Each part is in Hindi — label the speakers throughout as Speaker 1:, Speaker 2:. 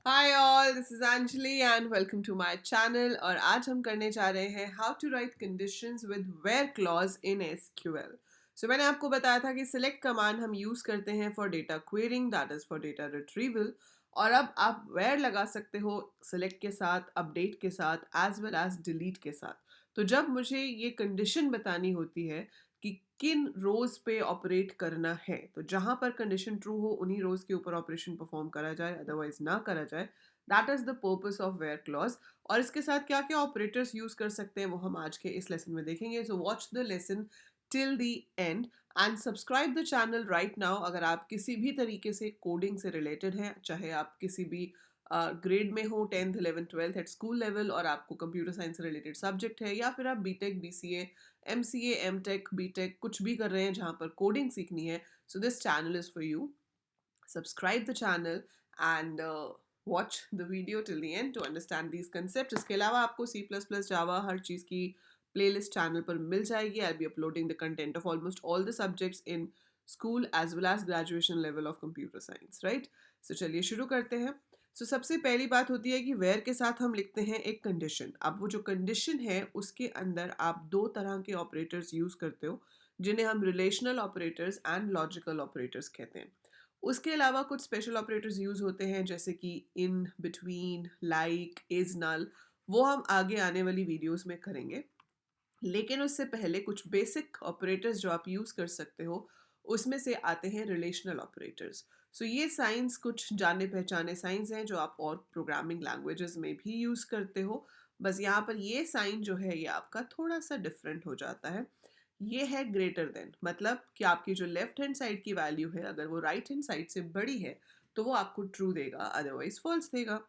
Speaker 1: Hi all, this is Anjali and welcome to my channel. और आज हम करने जा रहे हैं how to write conditions with where clause in SQL. So मैंने आपको बताया था कि सिलेक्ट कमांड हम यूज करते हैं for data quarrying, that is for data retrieval. और अब आप वेयर लगा सकते हो सिलेक्ट के साथ, अपडेट के साथ, एज वेल एज डिलीट के साथ। तो जब मुझे ये कंडीशन बतानी होती है कि किन रोज पे ऑपरेट करना है, तो जहां पर कंडीशन ट्रू हो उन्हीं रोज के ऊपर ऑपरेशन परफॉर्म करा जाए, अदरवाइज ना करा जाए। That is the purpose of where clause. और इसके साथ क्या क्या ऑपरेटर्स यूज कर सकते हैं वो हम आज के इस लेसन में देखेंगे। So watch the lesson till the and and subscribe the channel right now अगर आप किसी भी तरीके से कोडिंग से रिलेटेड हैं, चाहे आप किसी भी ग्रेड में हो, 10th 11th 12th at school level, और आपको कंप्यूटर साइंस से रिलेटेड सब्जेक्ट है, या फिर आप BTech, BCA, MCA, MTech, BTech कुछ भी कर रहे हैं जहाँ पर कोडिंग सीखनी है। So this channel is for you. Subscribe the channel and watch the video till the end to understand these concept. इसके अलावा आपको C++, जावा, हर चीज़ की प्लेलिस्ट चैनल पर मिल जाएगी। I be uploading the content of almost all the subjects in school as well as graduation level of computer science, right. So चलिए शुरू करते हैं। सबसे पहली बात होती है कि वेयर के साथ हम लिखते हैं एक कंडीशन। अब वो जो कंडीशन है उसके अंदर आप दो तरह के ऑपरेटर्स यूज करते हो, जिन्हें हम relational operators and logical operators कहते हैं। उसके अलावा कुछ स्पेशल ऑपरेटर्स यूज होते हैं, जैसे कि इन, बिटवीन, लाइक, इज, नल। वो हम आगे आने वाली वीडियोस में करेंगे। लेकिन उससे पहले कुछ बेसिक ऑपरेटर्स जो आप यूज कर सकते हो, उसमें से आते हैं रिलेशनल ऑपरेटर्स। ये साइंस कुछ जाने पहचाने साइंस हैं जो आप और प्रोग्रामिंग लैंग्वेजेस में भी यूज करते हो। बस यहाँ पर ये साइन जो है ये आपका थोड़ा सा डिफरेंट हो जाता है। ये है ग्रेटर देन, मतलब कि आपकी जो लेफ्ट हैंड साइड की वैल्यू है अगर वो राइट हैंड साइड से बड़ी है तो वो आपको ट्रू देगा, अदरवाइज फॉल्स देगा।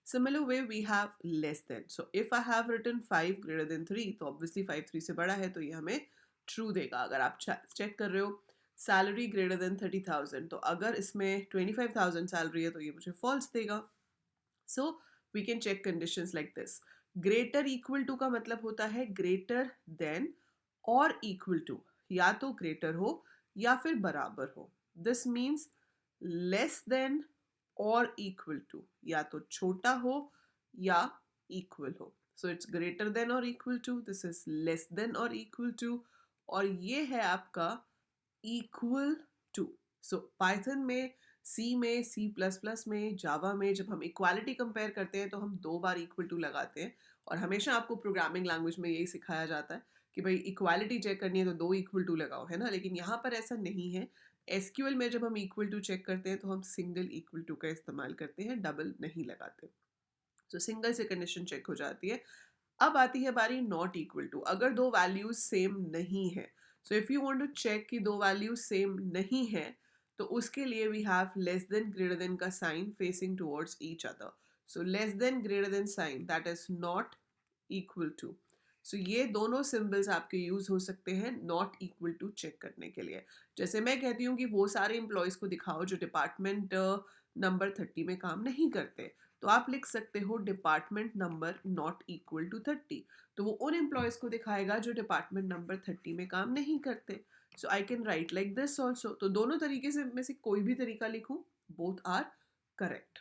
Speaker 1: Similar way we have less than. So if I have written 5 greater than 3, तो obviously 5 3 से बड़ा है तो ये हमें true देगा। अगर आप चेक कर रहे हो सैलरी greater than 30,000, तो अगर इसमें 25,000 सैलरी है तो ये मुझे false देगा। So we can check conditions like this. Greater equal to का मतलब होता है greater than और equal to, या तो greater हो या फिर बराबर हो। This means less than और equal to, या तो छोटा हो या equal हो। So it's greater than or equal to, this is less than or equal to, और ये है आपका equal to। So Python में, C में, C++ में, जावा में जब हम इक्वालिटी कंपेयर करते हैं तो हम दो बार इक्वल टू लगाते हैं। और हमेशा आपको प्रोग्रामिंग लैंग्वेज में यही सिखाया जाता है कि भाई इक्वालिटी चेक करनी है तो दो इक्वल टू लगाओ, है ना। लेकिन यहाँ पर ऐसा नहीं है। SQL में जब हम इक्वल टू चेक करते हैं तो हम सिंगल इक्वल टू का इस्तेमाल करते हैं, डबल नहीं लगाते। सिंगल से कंडीशन चेक हो जाती है। अब आती है बारी नॉट इक्वल टू। अगर दो वैल्यूज सेम नहीं है, so if you want to check कि दो वैल्यूज सेम नहीं है, तो उसके लिए we have less than greater than का sign facing towards each other. So less than greater than sign, that is not equal to. ये दोनों सिंबल्स आपके यूज हो सकते हैं नॉट इक्वल टू चेक करने के लिए। जैसे मैं कहती हूँ कि वो सारे एम्प्लॉयज को दिखाओ जो डिपार्टमेंट नंबर 30 में काम नहीं करते, तो आप लिख सकते हो department number not equal to 30। तो वो उन एम्प्लॉयज को दिखाएगा जो डिपार्टमेंट नंबर 30 में काम नहीं करते। So I can write like this also. तो दोनों तरीके से में से कोई भी तरीका लिखूं, बोथ आर करेक्ट।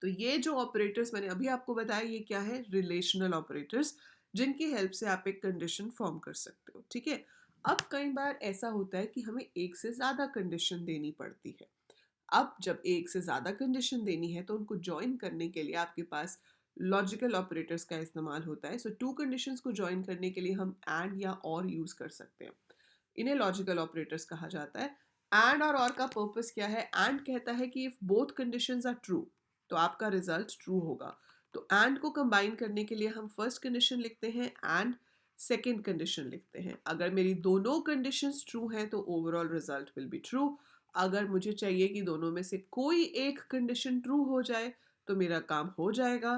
Speaker 1: तो ये जो ऑपरेटर्स मैंने अभी आपको बताया ये क्या है, रिलेशनल ऑपरेटर्स, जिनकी हेल्प से आप एक कंडीशन फॉर्म कर सकते हो, ठीक है। अब कई बार ऐसा होता है कि हमें एक से ज़्यादा कंडीशन देनी पड़ती है। अब जब एक से ज़्यादा कंडीशन देनी है तो उनको ज्वाइन करने के लिए आपके पास लॉजिकल ऑपरेटर्स का इस्तेमाल होता है। टू कंडीशंस को ज्वाइन करने के लिए हम एंड या और यूज़ कर सकते हैं। इन्हें लॉजिकल ऑपरेटर्स कहा जाता है। एंड और का पर्पस क्या है, एंड कहता है कि if both conditions are true तो आपका रिजल्ट ट्रू होगा। तो एंड को कंबाइन करने के लिए हम फर्स्ट कंडीशन लिखते हैं एंड सेकेंड कंडीशन लिखते हैं। अगर मेरी दोनों कंडीशंस ट्रू हैं तो overall result will be true. अगर मुझे चाहिए कि दोनों में से कोई एक कंडीशन ट्रू हो जाए तो मेरा काम हो जाएगा।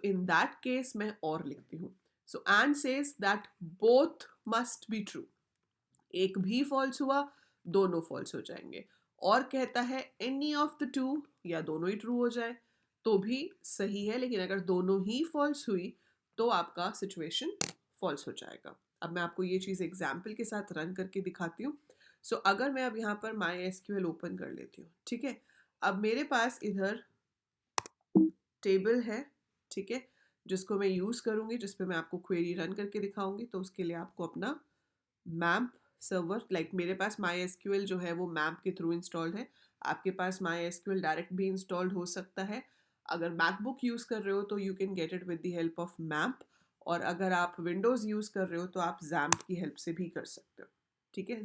Speaker 1: इन दैट केस मैं और लिखती हूँ। And says that both must be true. एक भी फॉल्स हुआ, दोनों फॉल्स हो जाएंगे। और कहता है एनी ऑफ द टू, या दोनों ही ट्रू हो जाए तो भी सही है, लेकिन अगर दोनों ही फॉल्स हुई तो आपका सिचुएशन फॉल्स हो जाएगा। अब मैं आपको ये चीज़ एग्जाम्पल के साथ रन करके दिखाती हूँ। अगर मैं अब यहाँ पर माई एसक्यूएल ओपन कर लेती हूँ, ठीक है। अब मेरे पास इधर टेबल है, ठीक है, जिसको मैं यूज़ करूँगी, जिस पे मैं आपको क्वेरी रन करके दिखाऊंगी। तो उसके लिए आपको अपना मैम्प सर्वर, लाइक मेरे पास MySQL जो है वो मैम्प के थ्रू इंस्टॉल्ड है। आपके पास MySQL डायरेक्ट भी इंस्टॉल्ड हो सकता है। अगर मैकबुक यूज़ कर रहे हो तो you can get it with the help of मैम्प, और अगर आप विंडोज़ यूज़ कर रहे हो तो आप XAMPP की हेल्प से भी कर सकते हो, ठीक है,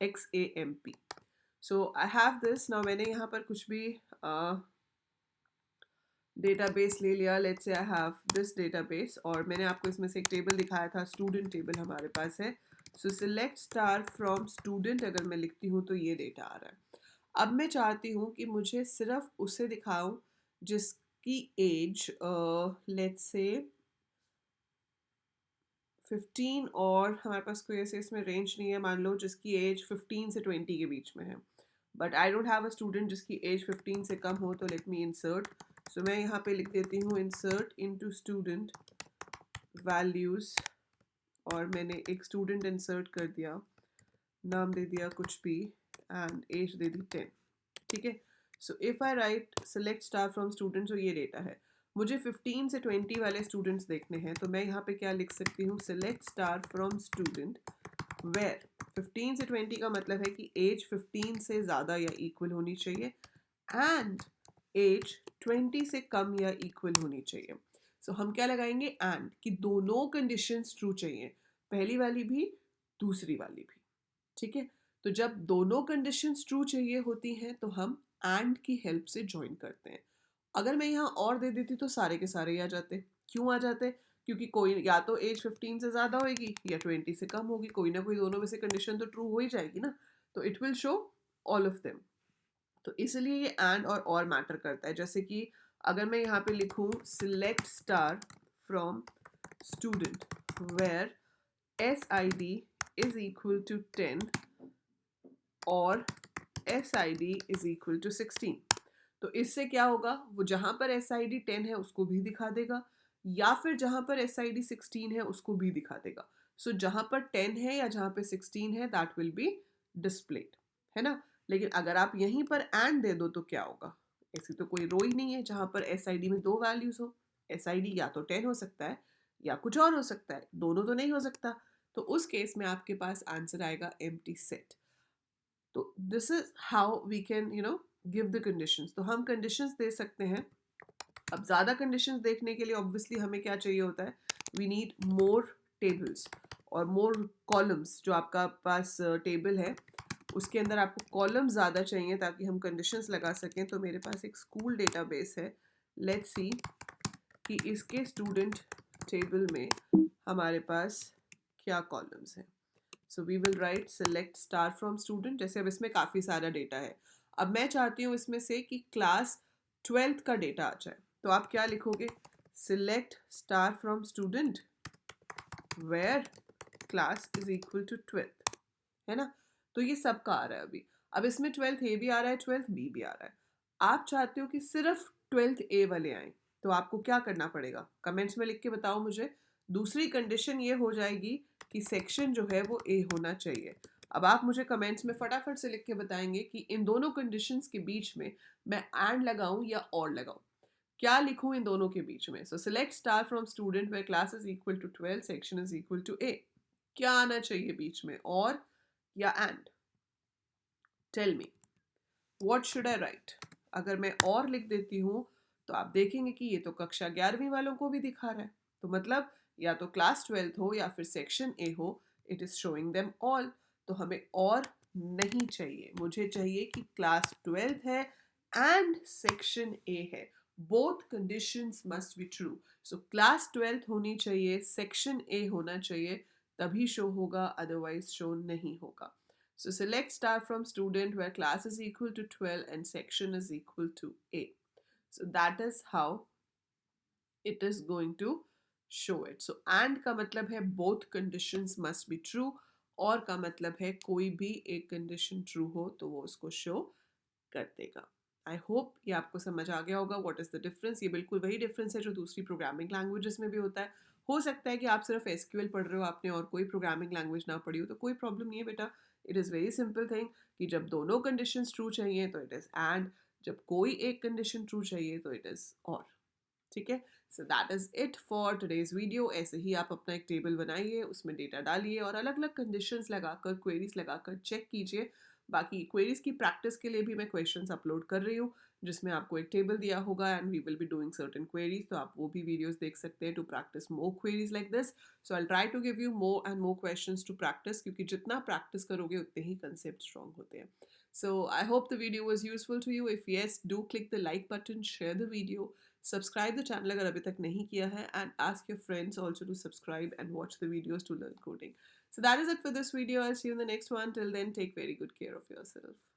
Speaker 1: XAMPP। So I have this now. मैंने यहाँ पर कुछ भी डेटाबेस ले लिया, let's say I have this database, और मैंने आपको इसमें से एक टेबल दिखाया था, स्टूडेंट टेबल हमारे पास है। सो सिलेक्ट स्टार फ्रॉम स्टूडेंट अगर मैं लिखती हूँ तो ये डेटा आ रहा है। अब मैं चाहती हूँ कि मुझे सिर्फ उसे दिखाऊं जिसकी एज लेट्स से 15, और हमारे पास कोई ऐसे इसमें रेंज नहीं है, मान लो जिसकी एज 15 से 20 के बीच में है, but I don't have a student जिसकी एज 15 से कम हो। तो लेट मी इंसर्ट। सो मैं यहाँ पे लिख देती हूँ इंसर्ट इनटू स्टूडेंट वैल्यूज़, और मैंने एक स्टूडेंट इंसर्ट कर दिया, नाम दे दिया कुछ भी, एंड एज दे दी 10, ठीक है। So if I right select star from student, तो ये डेटा है। मुझे 15 से 20 वाले स्टूडेंट्स देखने हैं, तो मैं यहाँ पे क्या लिख सकती हूँ, select star from student where 15 से 20 का मतलब है कि एज 15 से ज़्यादा या इक्वल होनी चाहिए, एंड एज 20 से कम या इक्वल होनी चाहिए। सो हम क्या लगाएंगे, एंड, कि दोनों कंडीशंस ट्रू चाहिए, पहली वाली भी दूसरी वाली भी, ठीक है। तो जब दोनों कंडीशंस ट्रू चाहिए होती हैं तो हम एंड की हेल्प से ज्वाइन करते हैं। अगर मैं यहाँ और दे देती तो सारे के सारे ही आ जाते। क्यों आ जाते? क्योंकि कोई या तो एज 15 से ज़्यादा होगी या 20 से कम होगी, कोई ना कोई दोनों में से कंडीशन तो ट्रू हो ही जाएगी ना। तो it will show all of them. तो इसलिए ये एंड और मैटर करता है। जैसे कि अगर मैं यहाँ पे लिखूँ select star from student where SID is equal to 10 और SID इज इक्वल टू 16, तो इससे क्या होगा, वो जहाँ पर SID 10 है उसको भी दिखा देगा, या फिर जहाँ पर SID 16 है उसको भी दिखा देगा। सो जहाँ पर 10 है या जहाँ पर 16 है दैट विल बी डिस्प्लेड, है ना। लेकिन अगर आप यहीं पर एंड दे दो तो क्या होगा, ऐसी तो कोई रो ही नहीं है जहाँ पर SID में दो वैल्यूज हो। SID या तो 10 हो सकता है या कुछ और हो सकता है, दोनों तो नहीं हो सकता। तो उस केस में आपके पास आंसर आएगा एम्प्टी सेट। तो this is how we can give the conditions. तो हम कंडीशंस दे सकते हैं। अब ज़्यादा कंडीशंस देखने के लिए ऑब्वियसली हमें क्या चाहिए होता है, वी नीड मोर टेबल्स और मोर कॉलम्स। जो आपका पास टेबल है उसके अंदर आपको कॉलम ज़्यादा चाहिए ताकि हम कंडीशंस लगा सकें। तो मेरे पास एक स्कूल डेटाबेस है, लेट्स सी कि इसके स्टूडेंट टेबल में हमारे पास क्या कॉलम्स हैं। So we will write select star from student. जैसे अब इसमें काफ़ी सारा डेटा है, अब मैं चाहती हूँ इसमें से कि क्लास 12th का डेटा आ जाए। तो आप क्या लिखोगे, select star from student where class is equal to 12th, है ना। तो ये सबका आ रहा है अभी। अब इसमें 12th A भी आ रहा है, 12th B भी आ रहा है। आप चाहते हो कि सिर्फ 12th A वाले आए, तो आपको क्या करना पड़ेगा, कमेंट्स में लिख के बताओ मुझे। दूसरी कंडीशन ये हो जाएगी कि सेक्शन जो है वो A होना चाहिए। अब आप मुझे कमेंट्स में फटाफट से लिख के बताएंगे कि इन दोनों कंडीशंस के बीच में मैं एंड लगाऊं या और लगाऊं, क्या लिखूं इन दोनों के बीच में। So select star from student where class is equal to 12, section is equal to A। क्या आना चाहिए बीच में, और या and? Tell me what should I write. अगर मैं और लिख देती हूँ तो आप देखेंगे कि ये तो कक्षा 11वीं वालों को भी दिखा रहा है। तो मतलब या तो क्लास 12th हो या फिर सेक्शन A हो, it is showing them all. तो हमें और नहीं चाहिए, मुझे चाहिए कि क्लास 12th है एंड सेक्शन A है। Both conditions must be true. So class 12th होनी चाहिए, सेक्शन A होना चाहिए, तभी शो होगा, अदरवाइज शो नहीं होगा। So select star from student where class is equal to 12 and section is equal to A. So that is how it is going to show it. So and का मतलब है both conditions must be true, और का मतलब है कोई भी एक condition true हो तो वो उसको show कर देगा। आई होप ये आपको समझ आ गया होगा व्हाट इज़ द डिफरेंस। ये बिल्कुल वही डिफरेंस है जो दूसरी प्रोग्रामिंग लैंग्वेजेस में भी होता है। हो सकता है कि आप सिर्फ SQL पढ़ रहे हो, आपने और कोई प्रोग्रामिंग लैंग्वेज ना पढ़ी हो, तो कोई प्रॉब्लम नहीं है बेटा। It is very simple thing कि जब दोनों कंडीशंस ट्रू चाहिए तो इट इज़ एंड, जब कोई एक कंडीशन ट्रू चाहिए तो इट इज़ और, ठीक है। So that is it for today's video. ऐसे ही आप अपना एक टेबल बनाइए, उसमें डेटा डालिए और अलग अलग कंडीशंस लगाकर, क्वेरीज लगाकर चेक कीजिए। बाकी क्वेरीज की प्रैक्टिस के लिए भी मैं क्वेश्चंस अपलोड कर रही हूँ, जिसमें आपको एक टेबल दिया होगा and we will be doing certain queries, तो आप वो भी वीडियोस देख सकते हैं to practise more queries like this. So I try to give you more and more questions to practise, क्योंकि जितना प्रैक्टिस करोगे उतने ही कंसेप्ट स्ट्रॉन्ग होते हैं। So I hope the video was useful to you. If yes, do click the like button, share the video, subscribe the channel अगर अभी तक नहीं किया है, and ask your friends also to subscribe and watch the videos to learn coding. So that is it for this video. I'll see you in the next one. Till then, take very good care of yourself.